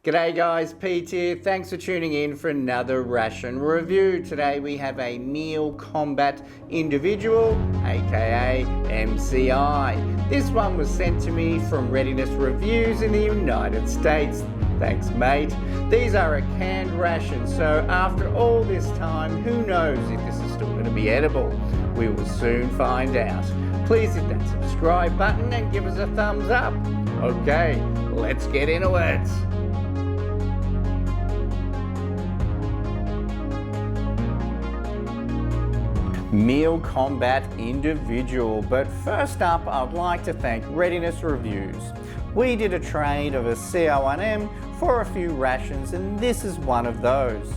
G'day guys, Pete here. Thanks for tuning in for another ration review. Today we have a meal combat individual, aka M.C.I. This one was sent to me from Readiness Reviews in the United States. Thanks mate. These are a canned ration, so after all this time, who knows if this is still going to be edible? We will soon find out. Please hit that subscribe button and give us a thumbs up. Okay, let's get into it. Meal combat individual, but first up I'd like to thank Readiness Reviews. We did a trade of a CO1M for a few rations and this is one of those.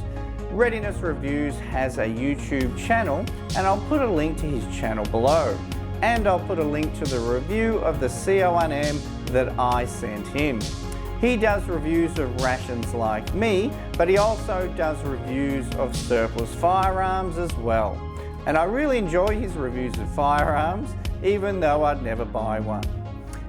Readiness Reviews has a YouTube channel and I'll put a link to his channel below, and I'll put a link to the review of the CO1M that I sent him. He does reviews of rations like me, but he also does reviews of surplus firearms as well. And I really enjoy his reviews of firearms, even though I'd never buy one.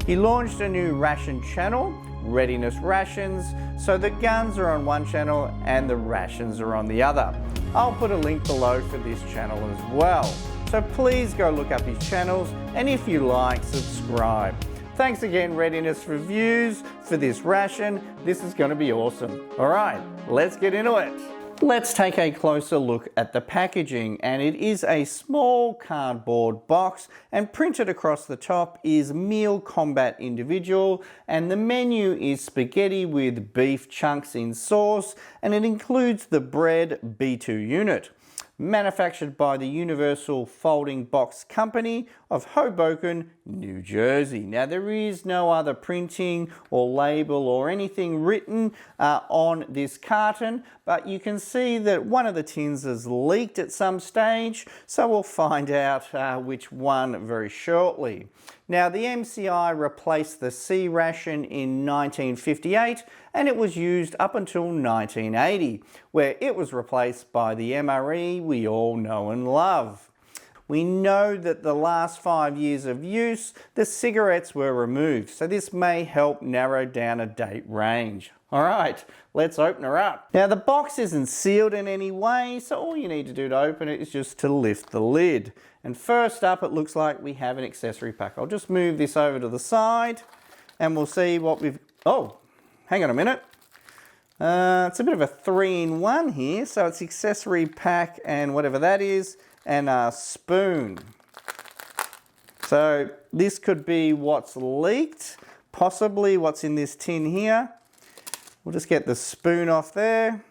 He launched a new ration channel, Readiness Rations, so the guns are on one channel and the rations are on the other. I'll put a link below for this channel as well. So please go look up his channels, and if you like, subscribe. Thanks again, Readiness Reviews, for this ration. This is going to be awesome. All right, let's get into it. Let's take a closer look at the packaging, and it is a small cardboard box, and printed across the top is Meal Combat Individual, and the menu is spaghetti with beef chunks in sauce, and it includes the bread B2 unit. Manufactured by the Universal Folding Box Company of Hoboken, New Jersey. Now there is no other printing or label or anything written on this carton, but you can see that one of the tins has leaked at some stage, so we'll find out which one very shortly. Now the M.C.I replaced the C ration in 1958, and it was used up until 1980, where it was replaced by the MRE we all know and love. We know that the last 5 years of use, the cigarettes were removed, so this may help narrow down a date range. All right, let's open her up. Now the box isn't sealed in any way, so all you need to do to open it is just to lift the lid. And first up, it looks like we have an accessory pack. I'll just move this over to the side and we'll see what we've... Oh, hang on a minute. It's a bit of a 3-in-1 here, so it's accessory pack and whatever that is, and a spoon. So this could be what's leaked, possibly what's in this tin here. We'll just get the spoon off there.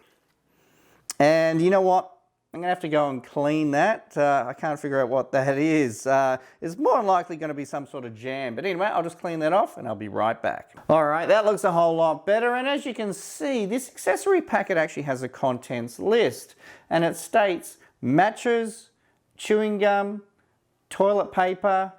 And you know what? I'm going to have to go and clean that. I can't figure out what that is. It's more than likely going to be some sort of jam. But anyway, I'll just clean that off and I'll be right back. All right, that looks a whole lot better. And as you can see, this accessory packet actually has a contents list. And it states matches, chewing gum, toilet paper,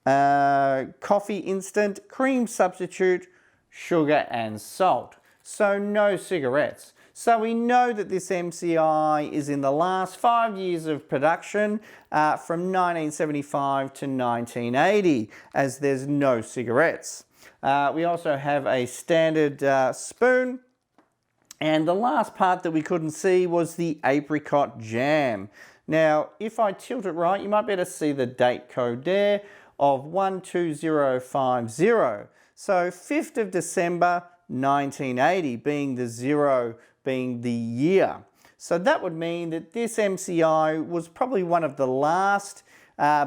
coffee instant, cream substitute, sugar and salt. So no cigarettes. So we know that this M.C.I is in the last 5 years of production from 1975 to 1980, as there's no cigarettes. We also have a standard spoon, and the last part that we couldn't see was the apricot jam. Now, if I tilt it right, you might be able to see the date code there of 12050. So 5th of December 1980 being the 0 being the year. So that would mean that this M.C.I was probably one of the last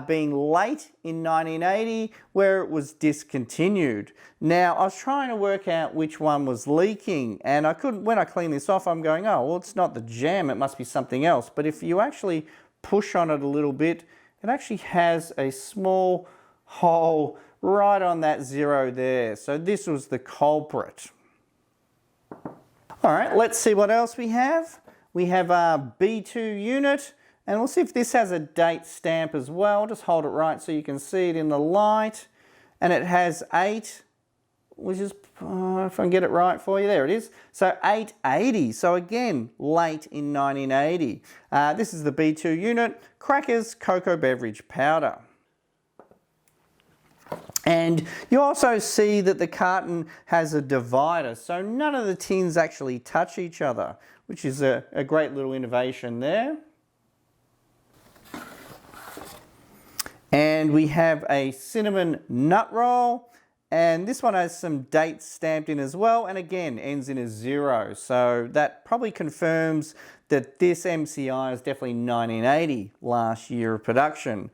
being late in 1980 where it was discontinued. Now I was trying to work out which one was leaking, and I couldn't. When I clean this off, I'm going, oh well, it's not the jam, it must be something else. But if you actually push on it a little bit, it actually has a small hole right on that 0 there. So this was the culprit. All right, let's see what else we have. We have our B2 unit, and we'll see if this has a date stamp as well. Just hold it right so you can see it in the light. And it has 8, which is, if I can get it right for you, there it is. So 880, so again, late in 1980. This is the B2 unit, crackers, cocoa beverage powder. And you also see that the carton has a divider, so none of the tins actually touch each other, which is a great little innovation there. And we have a cinnamon nut roll, and this one has some dates stamped in as well, and again ends in a 0, so that probably confirms that this M.C.I is definitely 1980, last year of production.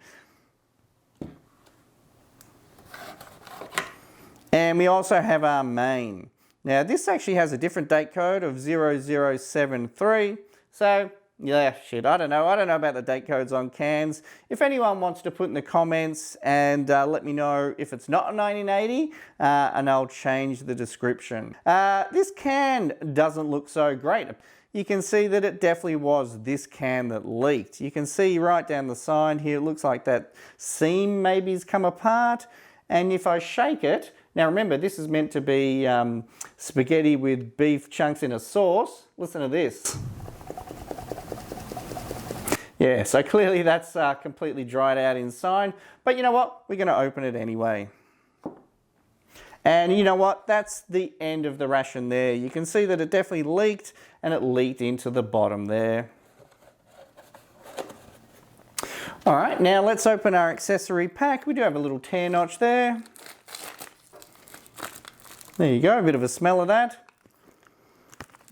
And we also have our main. Now this actually has a different date code of 0073, so yeah, shit, I don't know about the date codes on cans. If anyone wants to put in the comments and let me know if it's not 1980, and I'll change the description. This can doesn't look so great. You can see that it definitely was this can that leaked. You can see right down the side here, it looks like that seam maybe has come apart. And if I shake it, now remember this is meant to be spaghetti with beef chunks in a sauce. Listen to this. Yeah, so clearly that's completely dried out inside, but you know what? We're going to open it anyway. And you know what? That's the end of the ration there. You can see that it definitely leaked, and it leaked into the bottom there. All right, now let's open our accessory pack. We do have a little tear notch there. There you go, a bit of a smell of that.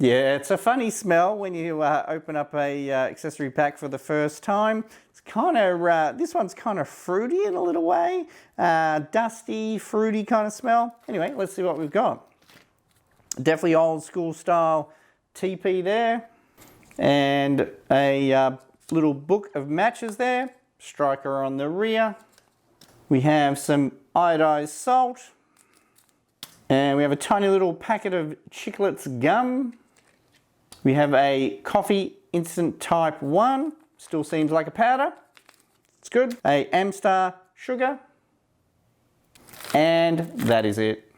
Yeah, it's a funny smell when you open up a accessory pack for the first time. It's kind of, this one's kind of fruity in a little way. Dusty, fruity kind of smell. Anyway, let's see what we've got. Definitely old school style TP there. And a little book of matches there. Striker on the rear. We have some iodized salt. And we have a tiny little packet of Chiclets gum. We have a coffee instant type 1, still seems like a powder, it's good. A Amstar sugar, and that is it.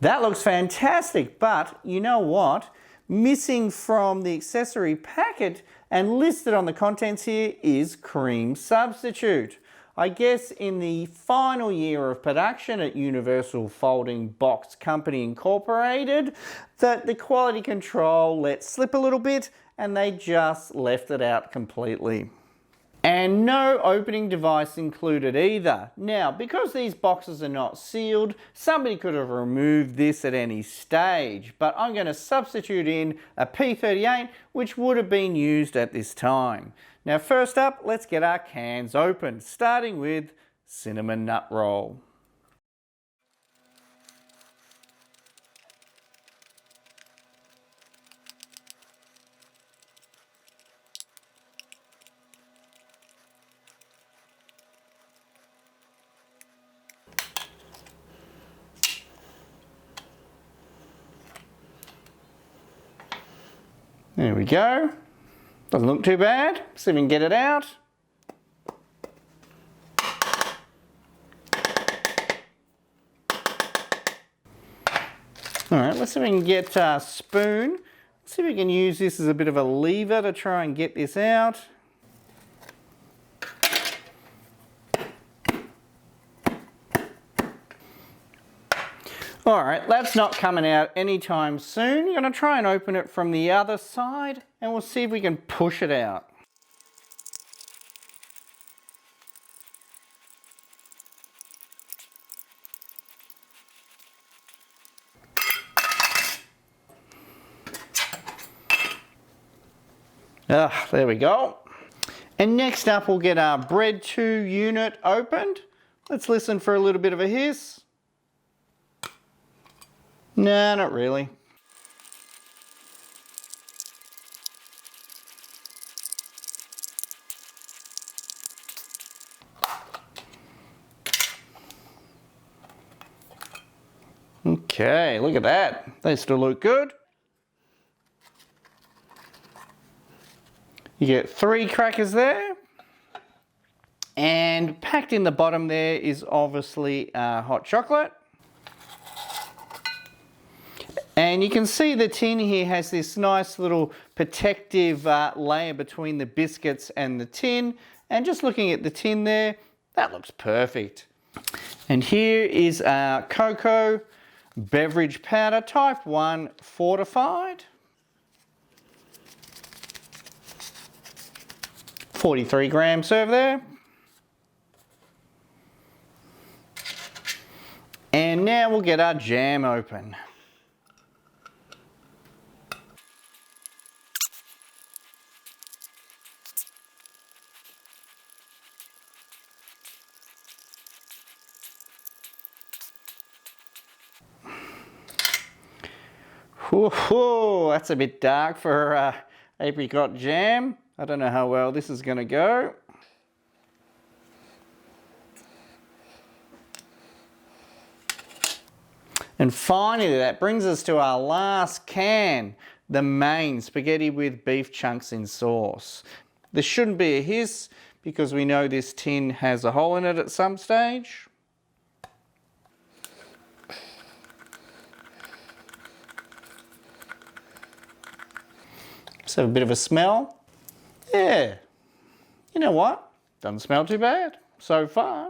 That looks fantastic, but you know what? Missing from the accessory packet and listed on the contents here is cream substitute. I guess in the final year of production at Universal Folding Box Company Incorporated, that the quality control let slip a little bit and they just left it out completely. And no opening device included either. Now, because these boxes are not sealed, somebody could have removed this at any stage, but I'm going to substitute in a P38, which would have been used at this time. Now, first up, let's get our cans open, starting with cinnamon nut roll. There we go. Doesn't look too bad. See if we can get it out. All right, let's see if we can get a spoon. Let's see if we can use this as a bit of a lever to try and get this out. All right, that's not coming out anytime soon. You're going to try and open it from the other side and we'll see if we can push it out. There we go. And next up we'll get our bread 2 unit opened. Let's listen for a little bit of a hiss. No, not really. Okay, look at that. They still look good. You get 3 crackers there. And packed in the bottom there is obviously hot chocolate. And you can see the tin here has this nice little protective layer between the biscuits and the tin. And just looking at the tin there, that looks perfect. And here is our cocoa beverage powder, type 1 fortified. 43-gram serve there. And now we'll get our jam open. Whoa, that's a bit dark for apricot jam. I don't know how well this is going to go. And finally, that brings us to our last can, the main spaghetti with beef chunks in sauce. This shouldn't be a hiss because we know this tin has a hole in it at some stage. Let's have a bit of a smell. Yeah, you know what? Doesn't smell too bad so far.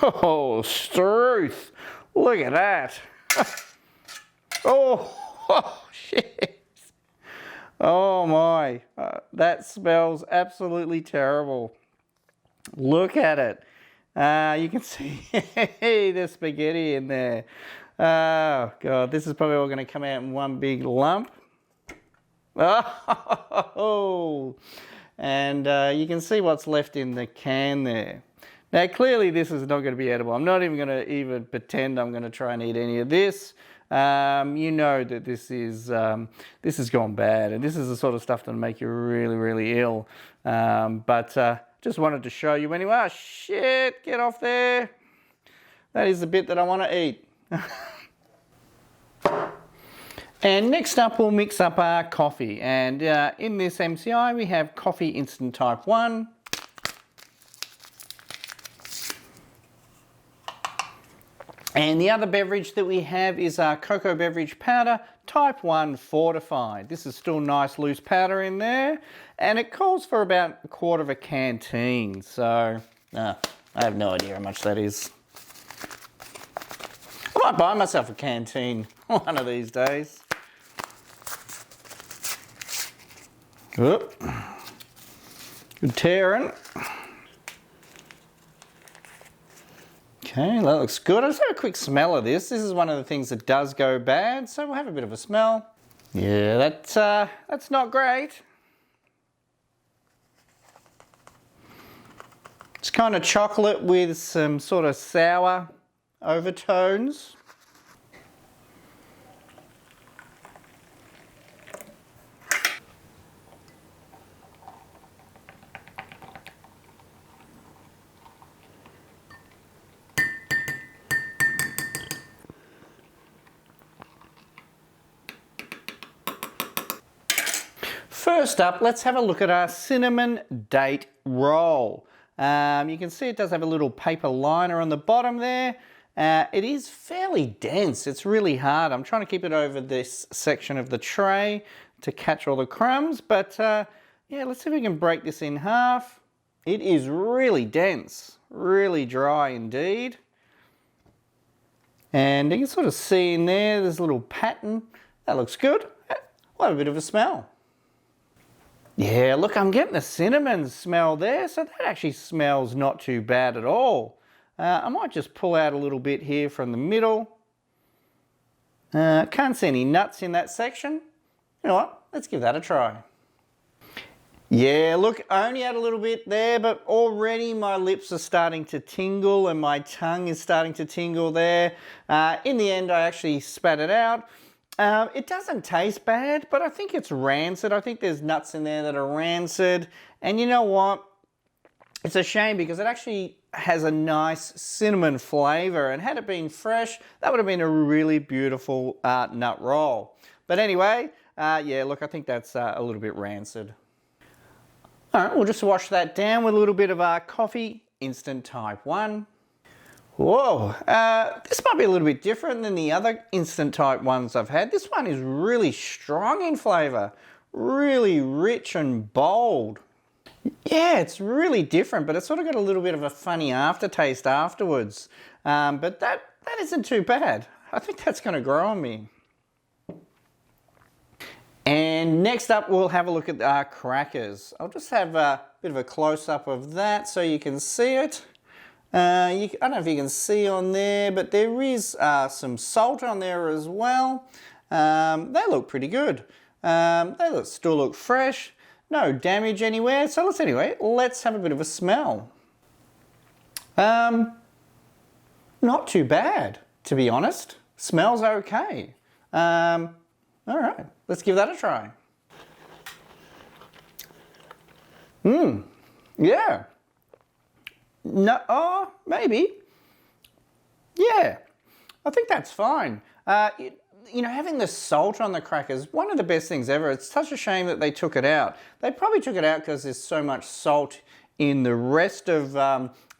Oh, Struth, look at that. Oh, shit. Oh my, that smells absolutely terrible. Look at it. You can see the spaghetti in there. Oh God, this is probably all going to come out in one big lump. Oh, and you can see what's left in the can there. Now clearly this is not going to be edible. I'm not even going to pretend I'm going to try and eat any of this. You know that this has gone bad, and this is the sort of stuff that'll make you really, really ill. Just wanted to show you anyway. Oh, shit, get off there. That is the bit that I want to eat. And next up, we'll mix up our coffee. And in this M.C.I, we have coffee instant type 1. And the other beverage that we have is our cocoa beverage powder, type 1 fortified. This is still nice loose powder in there, and it calls for about 1/4 of a canteen. So, I have no idea how much that is. I might buy myself a canteen one of these days. Oop. Good tearing. Okay, that looks good. Let's have a quick smell of this. This is one of the things that does go bad, so we'll have a bit of a smell. Yeah, that's not great. It's kind of chocolate with some sort of sour overtones. First up, let's have a look at our cinnamon date roll. You can see it does have a little paper liner on the bottom there. It is fairly dense. It's really hard. I'm trying to keep it over this section of the tray to catch all the crumbs, but yeah, let's see if we can break this in half. It is really dense, really dry indeed. And you can sort of see in there, there's a little pattern. That looks good. We'll have a bit of a smell. Yeah, look, I'm getting the cinnamon smell there, so that actually smells not too bad at all. I might just pull out a little bit here from the middle. Can't see any nuts in that section. You know what, let's give that a try. Yeah, look, I only had a little bit there, but already my lips are starting to tingle and my tongue is starting to tingle there. In the end, I actually spat it out. It doesn't taste bad, but I think it's rancid. I think there's nuts in there that are rancid. And you know what? It's a shame because it actually has a nice cinnamon flavour. And had it been fresh, that would have been a really beautiful nut roll. But anyway, yeah, look, I think that's a little bit rancid. All right, we'll just wash that down with a little bit of our coffee, instant type 1. Whoa, this might be a little bit different than the other instant type 1s I've had. This one is really strong in flavour, really rich and bold. Yeah, it's really different, but it's sort of got a little bit of a funny aftertaste afterwards. But that isn't too bad. I think that's going to grow on me. And next up, we'll have a look at our crackers. I'll just have a bit of a close-up of that so you can see it. I don't know if you can see on there, but there is some salt on there as well. They look pretty good. Still look fresh. No damage anywhere. So let's have a bit of a smell. Not too bad, to be honest. Smells okay. All right, let's give that a try. Yeah. No, oh, maybe. Yeah, I think that's fine. You know, having the salt on the crackers, one of the best things ever. It's such a shame that they took it out. They probably took it out because there's so much salt in the rest of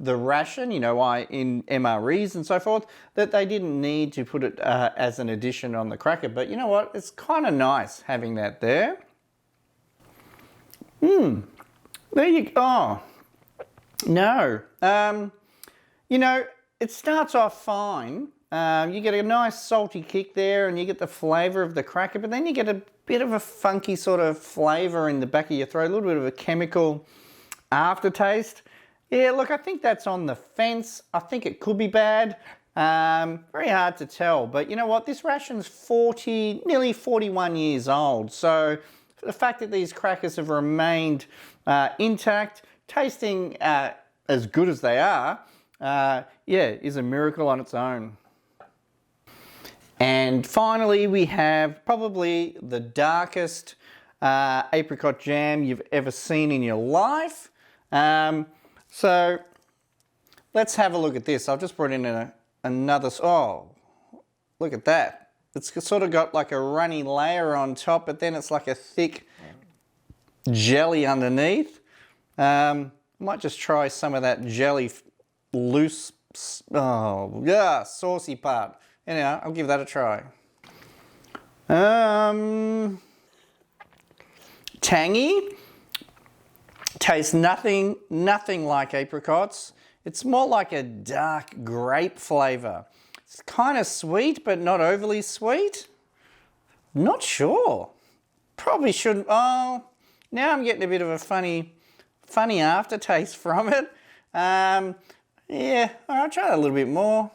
the ration, you know, in MREs and so forth, that they didn't need to put it as an addition on the cracker. But you know what? It's kind of nice having that there. There you go. Oh, no. You know, it starts off fine. You get a nice salty kick there and you get the flavour of the cracker, but then you get a bit of a funky sort of flavour in the back of your throat, a little bit of a chemical aftertaste. Yeah, look, I think that's on the fence. I think it could be bad. Very hard to tell, but you know what? This ration's nearly 41 years old, so the fact that these crackers have remained intact, tasting as good as they are, yeah, is a miracle on its own. And finally, we have probably the darkest apricot jam you've ever seen in your life. So let's have a look at this. I've just brought in another, oh, look at that. It's sort of got like a runny layer on top, but then it's like a thick jelly underneath. Might just try some of that jelly loose, oh yeah, saucy part. Anyhow, I'll give that a try. Tangy. Tastes nothing like apricots. It's more like a dark grape flavour. It's kind of sweet, but not overly sweet. Not sure. Probably shouldn't. Oh, now I'm getting a bit of a funny aftertaste from it. Yeah, I'll try that a little bit more.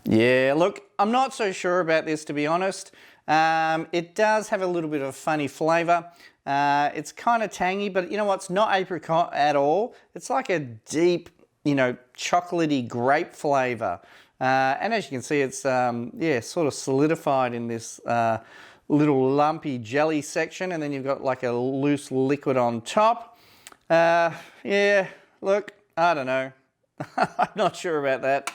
Yeah, look, I'm not so sure about this, to be honest. It does have a little bit of funny flavour. It's kind of tangy, but you know what? It's not apricot at all. It's like a deep, you know, chocolatey grape flavour. And as you can see, it's, yeah, sort of solidified in this little lumpy jelly section, and then you've got like a loose liquid on top. Yeah, look, I don't know. I'm not sure about that.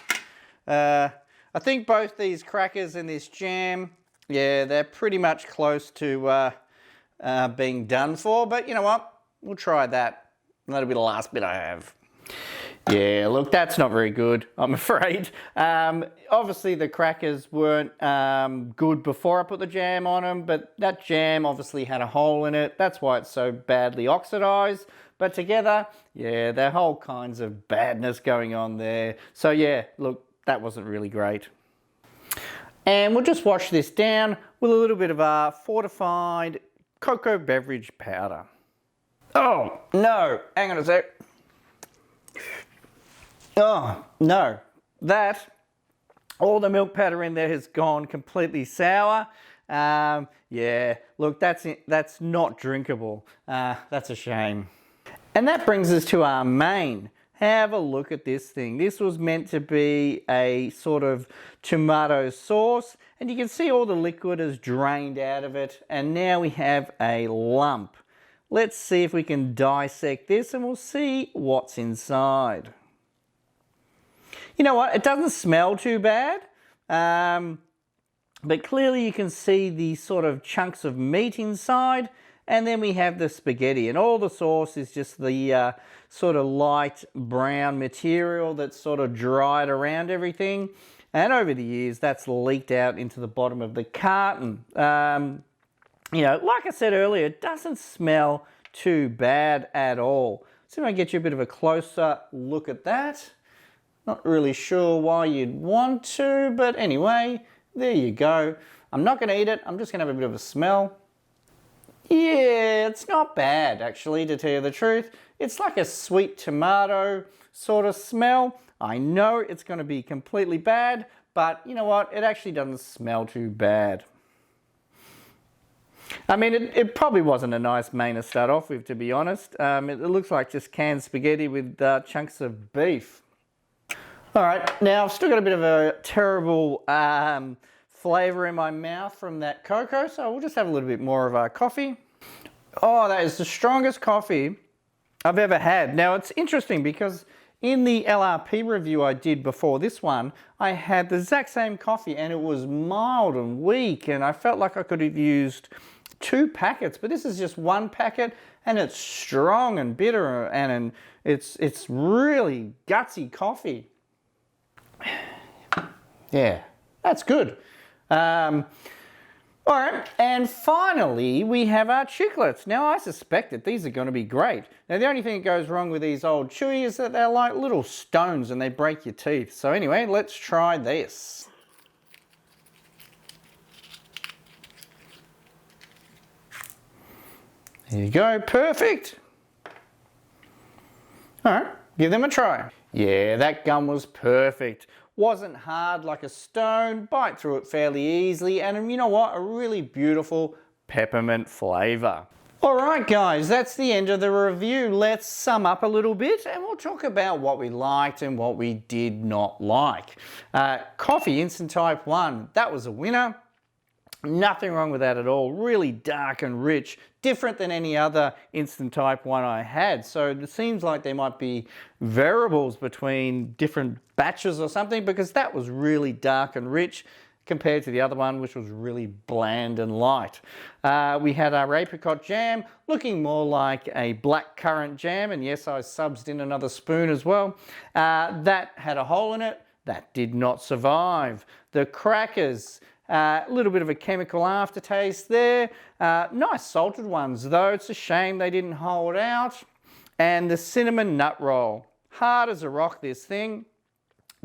I think both these crackers and this jam, yeah, they're pretty much close to being done for, but you know what? We'll try that. That'll be the last bit I have. Yeah, look, that's not very good, I'm afraid. Obviously, the crackers weren't good before I put the jam on them, but that jam obviously had a hole in it. That's why it's so badly oxidized. But together, yeah, there are whole kinds of badness going on there. So yeah, look, that wasn't really great. And we'll just wash this down with a little bit of fortified cocoa beverage powder. Oh, no, hang on a sec. Oh, no, all the milk powder in there has gone completely sour. Yeah, look, that's not drinkable. That's a shame. And that brings us to our main. Have a look at this thing. This was meant to be a sort of tomato sauce, and you can see all the liquid is drained out of it, and now we have a lump. Let's see if we can dissect this and we'll see what's inside. You know what? It doesn't smell too bad, but clearly you can see the sort of chunks of meat inside, and then we have the spaghetti, and all the sauce is just the sort of light brown material that's sort of dried around everything, and over the years that's leaked out into the bottom of the carton. You know, like I said earlier, it doesn't smell too bad at all. So if I get you a bit of a closer look at that. Not really sure why you'd want to, but anyway, there you go. I'm not going to eat it, I'm just going to have a bit of a smell. Yeah, it's not bad actually, to tell you the truth. It's like a sweet tomato sort of smell. I know it's going to be completely bad, but you know what? It actually doesn't smell too bad. I mean, it probably wasn't a nice main to start off with, to be honest. It looks like just canned spaghetti with chunks of beef. All right, now I've still got a bit of a terrible flavour in my mouth from that cocoa, so we'll just have a little bit more of our coffee. Oh, that is the strongest coffee I've ever had. Now, it's interesting because in the LRP review I did before this one, I had the exact same coffee and it was mild and weak, and I felt like I could have used 2 packets, but this is just 1 packet and it's strong and bitter, and it's really gutsy coffee. Yeah, that's good. All right, and finally we have our chiclets. Now I suspect that these are going to be great. Now the only thing that goes wrong with these old chewy is that they're like little stones and they break your teeth. So anyway, let's try this. There you go, perfect. All right, give them a try. Yeah, that gum was perfect. Wasn't hard like a stone, bite through it fairly easily, and you know what? A really beautiful peppermint flavour. Alright guys, that's the end of the review. Let's sum up a little bit and we'll talk about what we liked and what we did not like. Coffee Instant Type 1, that was a winner. Nothing wrong with that at all. Really dark and rich, different than any other Instant Type 1 I had. So it seems like there might be variables between different batches or something, because that was really dark and rich compared to the other one, which was really bland and light. We had our apricot jam, looking more like a black currant jam, and yes, I subsed in another spoon as well. That had a hole in it. That did not survive. The crackers, a little bit of a chemical aftertaste there. Nice salted ones though. It's a shame they didn't hold out. And the cinnamon nut roll. Hard as a rock, this thing.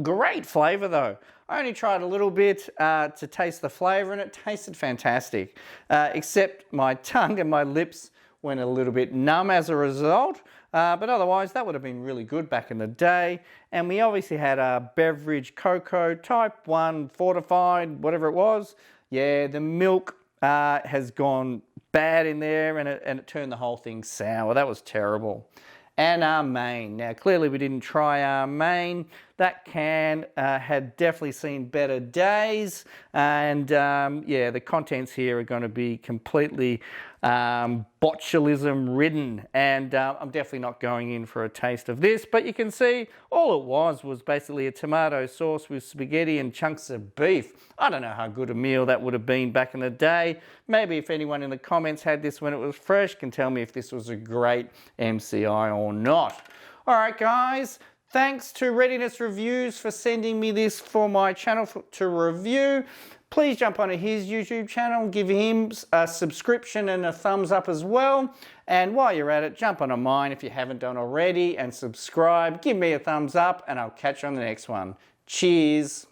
Great flavour though. I only tried a little bit to taste the flavour and it tasted fantastic. Except my tongue and my lips went a little bit numb as a result. But otherwise, that would have been really good back in the day. And we obviously had our beverage cocoa, type 1, fortified, whatever it was. Yeah, the milk has gone bad in there and it turned the whole thing sour. That was terrible. And our main. Now, clearly we didn't try our main. That can had definitely seen better days. And yeah, the contents here are going to be completely botulism ridden, and I'm definitely not going in for a taste of this, but you can see all it was basically a tomato sauce with spaghetti and chunks of beef. I don't know how good a meal that would have been back in the day. Maybe if anyone in the comments had this when it was fresh can tell me if this was a great M.C.I or not. All right guys, thanks to Readiness Reviews for sending me this for my channel to review. Please jump onto his YouTube channel, give him a subscription and a thumbs up as well. And while you're at it, jump onto mine if you haven't done already and subscribe. Give me a thumbs up and I'll catch you on the next one. Cheers.